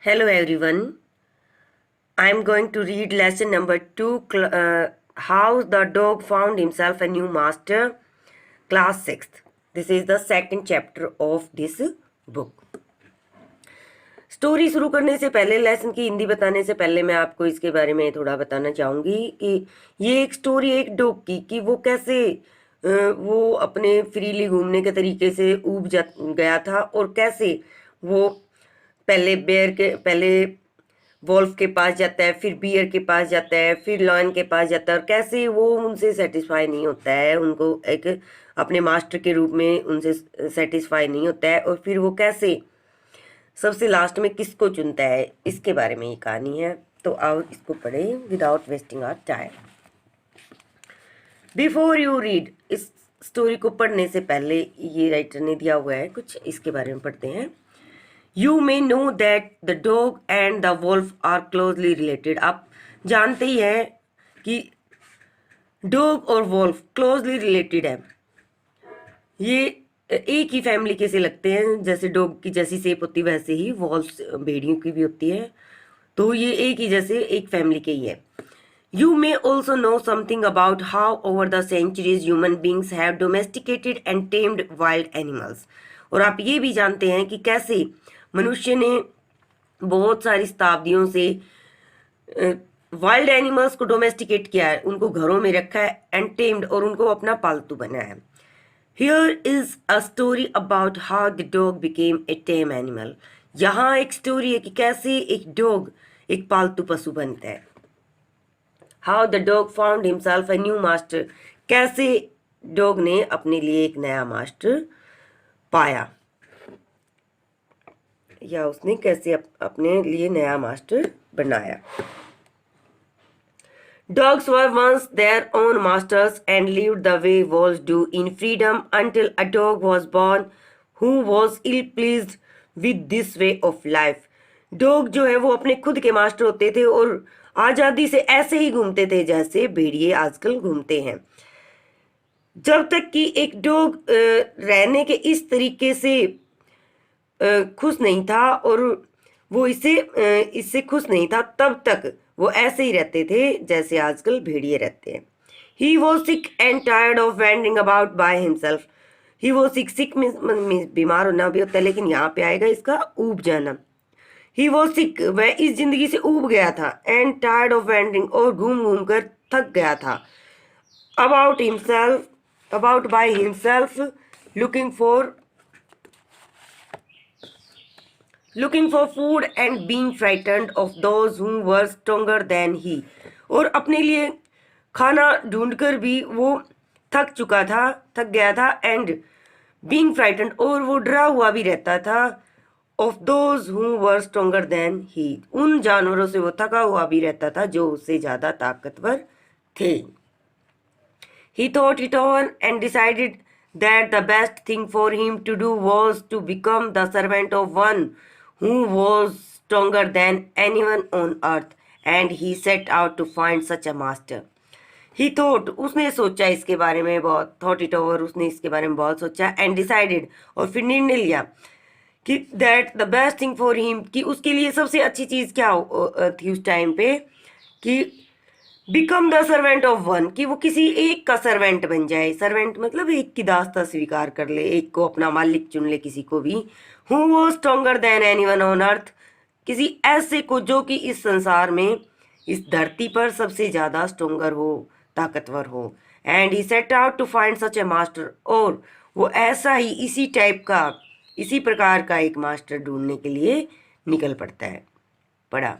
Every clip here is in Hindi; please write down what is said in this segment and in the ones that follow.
Hello everyone. I am going to read lesson number 2, How the Dog Found Himself a New Master, class 6th. This is the second chapter of this book. Story शुरू करने से पहले, लेसन की हिंदी बताने से पहले मैं आपको इसके बारे में थोड़ा बताना चाहूँगी कि ये एक स्टोरी एक डॉग की कि वो कैसे वो अपने फ्रीली घूमने के तरीके से ऊब जा गया था और कैसे वो पहले वॉल्फ के पास जाता है, फिर बियर के पास जाता है, फिर लॉयन के पास जाता है और कैसे वो उनसे सेटिस्फाई नहीं होता है, उनको एक अपने मास्टर के रूप में उनसे सेटिस्फाई नहीं होता है और फिर वो कैसे सबसे लास्ट में किसको चुनता है, इसके बारे में ये कहानी है। तो आओ इसको पढ़ें without wasting our time. Before you read, इस स्टोरी को पढ़ने से पहले ये राइटर ने दिया हुआ है कुछ, इसके बारे में पढ़ते हैं। You may know that the dog and the wolf are closely related. आप जानते ही हैं कि डॉग और वॉल्फ क्लोजली रिलेटेड है। ये एक ही फैमिली के से लगते हैं, जैसे डॉग की जैसी शेप होती है वैसे ही वॉल्फ भेड़ियों की भी होती है, तो ये एक ही जैसे एक फैमिली के ही है। You may also know something about how over the centuries human beings have domesticated and tamed wild animals. और आप ये भी जानते हैं कि कैसे मनुष्य ने बहुत सारी शताब्दियों से वाइल्ड एनिमल्स को डोमेस्टिकेट किया है, उनको घरों में रखा है, एंड टेम्ड, और उनको अपना पालतू बनाया है। Here is a story about how the dog became a time animal. यहाँ एक स्टोरी है कि कैसे एक डॉग एक पालतू पशु बनता है। How the dog found himself a new master, कैसे डॉग ने अपने लिए एक नया मास्टर पाया, या उसने कैसे अपने लिए नया मास्टर बनाया। Dogs were once their own masters and lived the way wolves do in freedom until a dog was born who was ill pleased with this way of life. Dog जो है वो अपने खुद के मास्टर होते थे और आज़ादी से ऐसे ही घूमते थे जैसे भेड़िए आजकल घूमते हैं। जब तक कि एक डॉग रहने के इस तरीके से खुश नहीं था और वो इससे खुश नहीं था, तब तक वो ऐसे ही रहते थे जैसे आजकल भेड़िए रहते हैं। He was sick and tired of wandering about by himself. He was sick, sick means बीमार होना भी होता है, लेकिन यहाँ पे आएगा इसका ऊब जाना। ही वॉज सिक, वह इस जिंदगी से ऊब गया था, एंड टायर्ड ऑफ वैंडरिंग, और घूम घूम कर थक गया था। About by himself, looking for food and being frightened of those who were stronger than he. और अपने लिए खाना ढूंढकर भी वो थक गया था, एंड बीइंग फ्राइटन्ड, और वो डरा हुआ भी रहता था, of those who were stronger than he, उन जानवरों से वो थका हुआ भी रहता था जो उससे ज़्यादा ताकतवर थे। He thought it over and decided that the best thing for him to do was to become the servant of one who was stronger than anyone on earth, and he set out to find such a master. He thought, उसने सोचा इसके बारे में बहुत, thought it over, उसने इसके बारे में बहुत सोचा, and decided, और फिर निर्णय लिया कि that the best thing for him, कि उसके लिए सबसे अच्छी चीज़ क्या थी उस टाइम पे, कि become the servant of one, कि वो किसी एक का सर्वेंट बन जाए। सर्वेंट मतलब एक की दास्ता स्वीकार कर ले, एक को अपना मालिक चुन ले, किसी को भी। Who was stronger than anyone on अर्थ, किसी ऐसे को जो कि इस संसार में, इस धरती पर सबसे ज़्यादा स्ट्रोंगर हो, ताकतवर हो। And he set out to find such a master, और वो ऐसा ही इसी टाइप का, इसी प्रकार का एक मास्टर ढूंढने के लिए निकल पड़ा।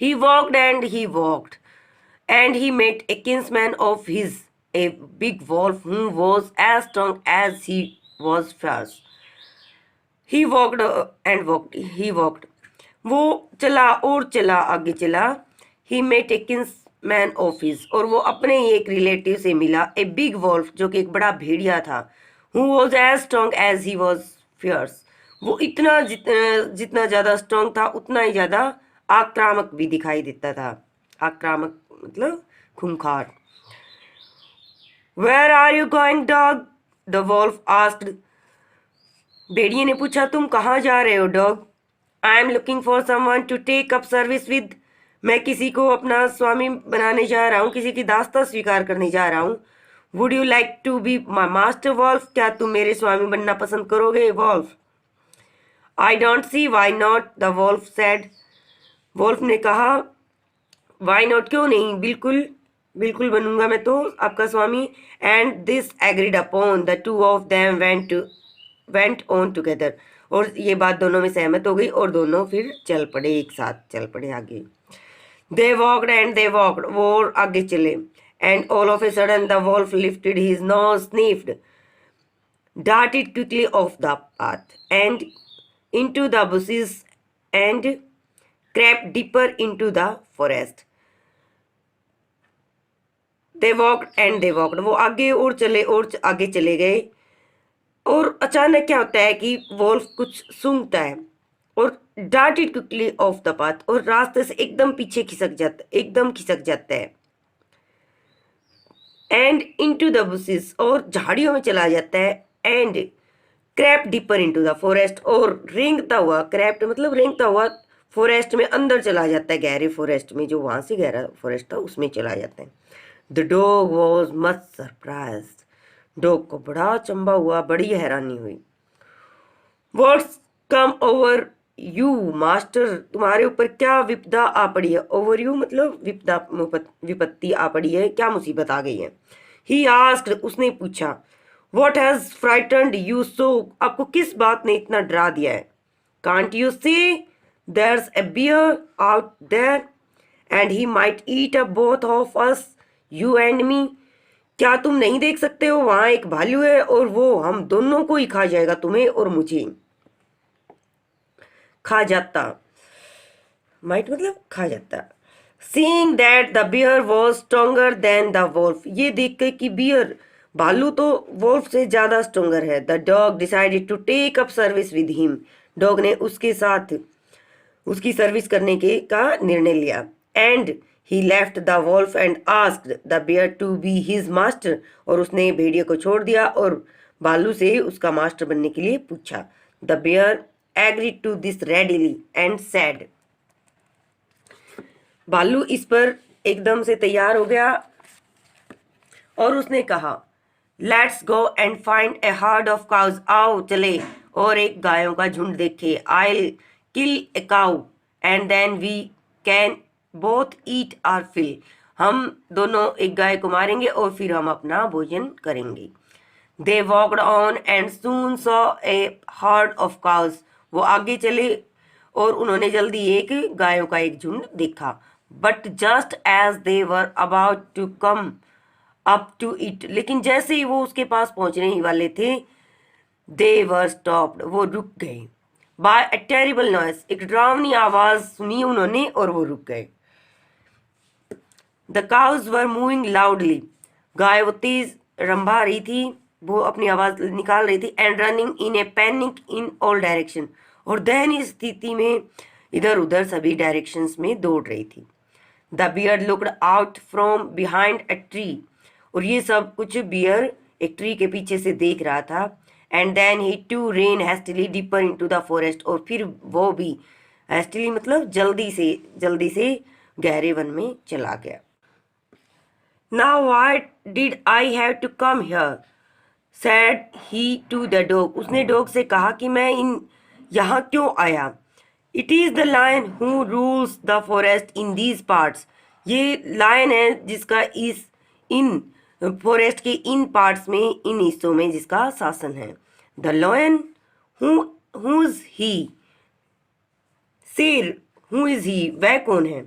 He walked and he met a kinsman of his, a big wolf who was as strong as he was fierce. He walked he walked. वो चला और चला, आगे चला। He met a kinsman of his, और वो अपने ही एक रिलेटिव से मिला, a big wolf, जो कि एक बड़ा भेड़िया था, who was as strong as he was fierce. वो जितना ज़्यादा स्ट्रॉन्ग था उतना ही ज़्यादा आक्रामक भी दिखाई देता था। आक्रामक मतलब खूंखार। Where are you going, dog? The wolf asked. भेड़िए ने पूछा, तुम कहाँ जा रहे हो dog? I am looking for someone to take up service with, मैं किसी को अपना स्वामी बनाने जा रहा हूँ, किसी की दास्ता स्वीकार करने जा रहा हूँ. Would you like to be my master wolf, क्या तुम मेरे स्वामी बनना पसंद करोगे wolf. I don't see why not, the wolf said, wolf ने कहा वाई नॉट, क्यों नहीं, बिल्कुल बिल्कुल बनूंगा मैं तो आपका स्वामी. And this agreed upon, the two of them went on together, और ये बात दोनों में सहमत हो गई और दोनों फिर चल पड़े, एक साथ चल पड़े आगे. They walked and they walked, वो आगे चले. And all of a sudden the wolf lifted his nose, sniffed, darted quickly off the path and into the bushes and crept deeper into the forest. They walked and they walked, वो आगे और चले और आगे चले गए. और अचानक क्या होता है कि वॉल्फ कुछ सूंघता है और darted quickly off the path, और रास्ते से एकदम पीछे एकदम खिसक जाता है. एंड into the bushes, और झाड़ियों में चला जाता है. And crept deeper into the forest, और रेंगता हुआ, क्रैप्ट मतलब रेंगता हुआ, फॉरेस्ट में अंदर चला जाता है, गहरे फॉरेस्ट में, जो वहां से गहरा फॉरेस्ट था उसमें चला जाता है. The dog was much surprise, dog को बड़ा चंबा हुआ, बड़ी हैरानी हुई. What's come over you master, तुम्हारे ऊपर क्या विपदा आ पड़ी है. ओवर यू मतलब विपत्ति आ पड़ी है, क्या मुसीबत आ गई है. ही आस्क्ड, उसने पूछा. What has frightened you so, आपको किस बात ने इतना डरा दिया है. Can't you see there's a bear out there and he might eat up both of us, you and me, क्या तुम नहीं देख सकते हो, वहां एक भालू है और वो हम दोनों को ही खा जाएगा, तुम्हें और मुझे. खा जाता, माइट मतलब खा जाता. Seeing that the bear was stronger than the wolf, ये देख के कि बियर भालू तो वोल्फ से ज्यादा स्ट्रोंगर है. The dog decided to take up service with him, dog ने उसके साथ उसकी सर्विस करने के का निर्णय लिया. And he left the wolf and asked the bear to be his master, और उसने भेड़िए को छोड़ दिया और भालू से उसका मास्टर बनने के लिए पूछा. The bear agreed to this readily and said, भालू इस पर एकदम से तैयार हो गया और उसने कहा. Let's go and find a herd of cows, आओ चले और एक गायों का झुंड देखे. I kill a cow and then we can both eat our fill, हम दोनों एक गाय को मारेंगे और फिर हम अपना भोजन करेंगे. They walked on and soon saw a herd of cows, वो आगे चले और उन्होंने जल्दी एक गायों का एक झुंड देखा. But just as they were about to come up to it, लेकिन जैसे ही वो उसके पास पहुंचने ही वाले थे, दे वर स्टॉप्ड, वो रुक गए. बाय अ टेरिबल नॉइस, एक डरावनी आवाज सुनी उन्होंने और वो रुक गए. The cows were mooing loudly, गाय वो तेज रंभा रही थी, वो अपनी आवाज निकाल रही थी. And running in A panic in all direction, और दयनीय स्थिति में इधर उधर सभी डायरेक्शंस में दौड़ रही थी. The bear looked out from behind a tree, और ये सब कुछ बियर एक ट्री के पीछे से देख रहा था. And then he too ran hastily deeper into the forest, और फिर वो भी हैस्टिली मतलब जल्दी से गहरे वन में चला गया. Now why did I have to come here, said he to the dog, उसने डॉग से कहा कि मैं यहाँ क्यों आया. It is the lion who rules the forest in these parts, ये लायन है जिसका इन फॉरेस्ट के इन पार्ट्स में, इन हिस्सों में जिसका शासन है. The lion who is he, शेर हु इज ही, वह कौन है.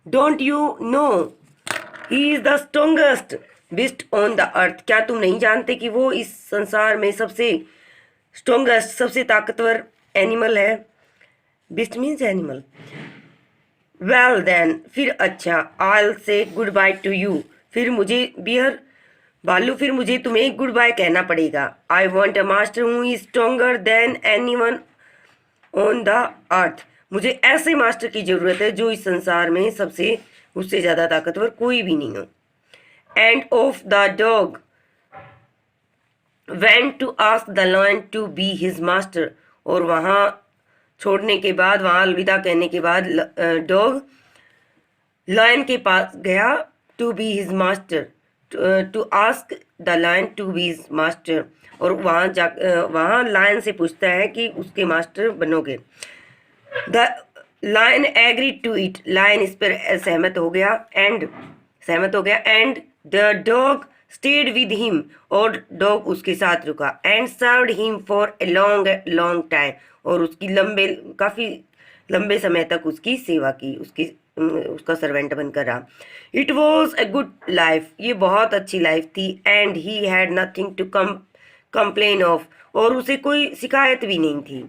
Don't you know he is the strongest beast on the earth, क्या तुम नहीं जानते कि वो इस संसार में सबसे स्ट्रोंगेस्ट, सबसे ताकतवर एनिमल है. Beast means animal. Well then, फिर अच्छा, आई से गुड बाय टू यू, फिर मुझे बियर भालू, फिर मुझे तुम्हें गुड बाय कहना पड़ेगा. I want a master who is stronger then any one on the अर्थ, मुझे ऐसे मास्टर की जरूरत है जो इस संसार में उससे ज़्यादा ताकतवर कोई भी नहीं हो. And off the dog went to ask the lion to be his master, और वहाँ छोड़ने के बाद, वहाँ अलविदा कहने के बाद, डॉग लायन के पास गया to be his master, to ask the lion to be his master, और वहाँ लायन से पूछता है कि उसके मास्टर बनोगे। The lion agree to it, lion इस पर सहमत हो गया, and the dog stayed with him, और डॉग उसके साथ रुका, and served him for a long time, और उसकी काफ़ी लंबे समय तक उसकी सेवा की, उसका सर्वेंट बनकर रहा। It was a good life, ये बहुत अच्छी लाइफ थी, and he had nothing to complain of, और उसे कोई शिकायत भी नहीं थी।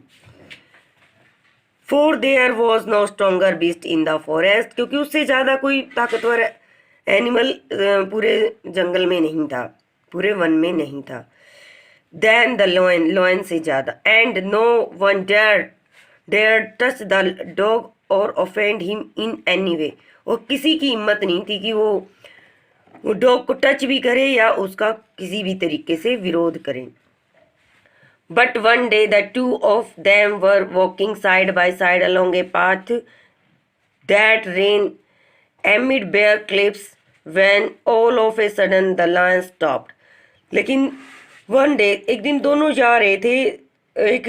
For there was no stronger beast in the forest, क्योंकि उससे ज़्यादा कोई ताकतवर एनिमल पूरे जंगल में नहीं था, पूरे वन में नहीं था। देन द लॉयन से ज़्यादा, and no one dare touch the dog or offend him in any way, और किसी की हिम्मत नहीं थी कि वो डॉग को टच भी करे या उसका किसी भी तरीके से विरोध करें। But one day the two of them were walking side by side along a path that ran amid bare cliffs when all of a sudden the lion stopped. लेकिन one day एक दिन दोनों जा रहे थे, एक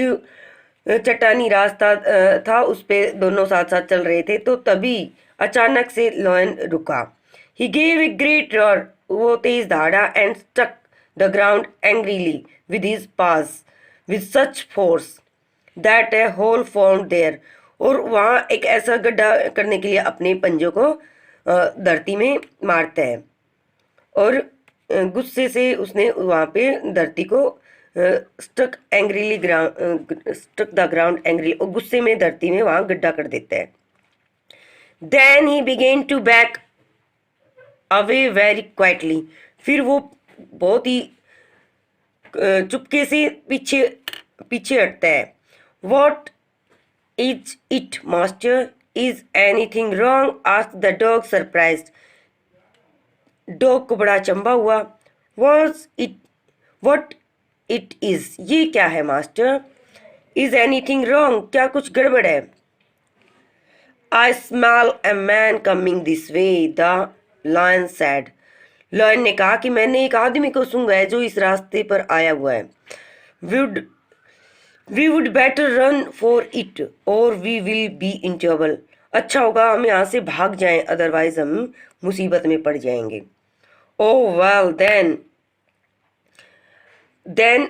चट्टानी रास्ता था, उस पे दोनों साथ साथ चल रहे थे, तो तभी अचानक से लायन रुका। He gave a great roar, वो तेज दहाड़ा, and struck the ground angrily with his paws with such force that a hole formed there, और वहाँ एक ऐसा गड्ढा करने के लिए अपने पंजों को धरती में मारता है, और गुस्से से उसने वहाँ पे धरती को स्ट्रक द ग्राउंड एंग्रीली, और गुस्से में धरती में वहाँ गड्ढा कर देता है। Then he began to back away very quietly, फिर वो बहुत ही चुपके से पीछे हटता है। What is it master, is anything wrong, asked the dog surprised, dog को बड़ा अचंभा हुआ। वॉट इट इज, ये क्या है मास्टर, इज एनीथिंग रॉन्ग, क्या कुछ गड़बड़ है। I smell a man coming this way, the lion said, lion ने कहा कि मैंने एक आदमी को सूंघा है जो इस रास्ते पर आया हुआ है। We would better run for it or we will be in trouble, अच्छा होगा हम यहाँ से भाग जाएं, अदरवाइज हम मुसीबत में पड़ जाएंगे। Oh well then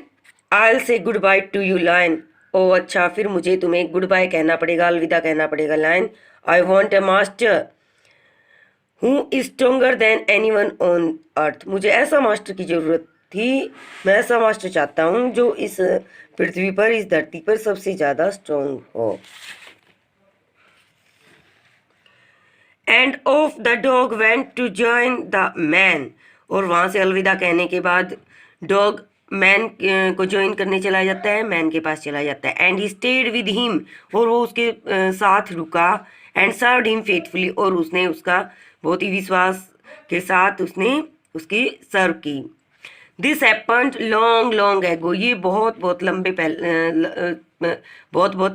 I will say goodbye to you lion, oh अच्छा फिर मुझे तुम्हें गुड बाय कहना पड़ेगा, अलविदा कहना पड़ेगा lion. I want a master who is stronger than anyone on earth, मुझे ऐसा मास्टर की ज़रूरत थी, मैं ऐसा मास्टर चाहता हूँ जो इस पृथ्वी पर, इस धरती पर सबसे ज़्यादा स्ट्रोंग हो। And off the dog went to join the man, और वहाँ से अलविदा कहने के बाद डॉग मैन को ज्वाइन करने चला जाता है, मैन के पास चला जाता है। And he stayed with him, और वो उसके साथ रुका। एंड सर्व्ड हिम फेथफुली, और उसने उसका बहुत ही विश्वास के साथ उसने उसकी सर्व की। दिस हैपेंड लॉन्ग एगो, ये बहुत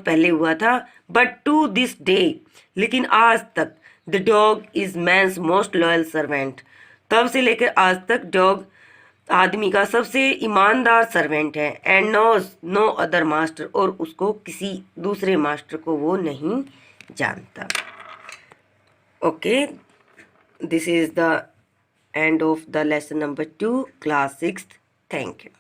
पहले हुआ था। बट टू दिस डे, लेकिन आज तक, the dog is man's most loyal servant, तब से लेकर आज तक डॉग आदमी का सबसे ईमानदार सर्वेंट है। And knows no other master, और उसको किसी दूसरे मास्टर को वो नहीं जानता। Okay, this is the end of the lesson number 2, class 6th. Thank you.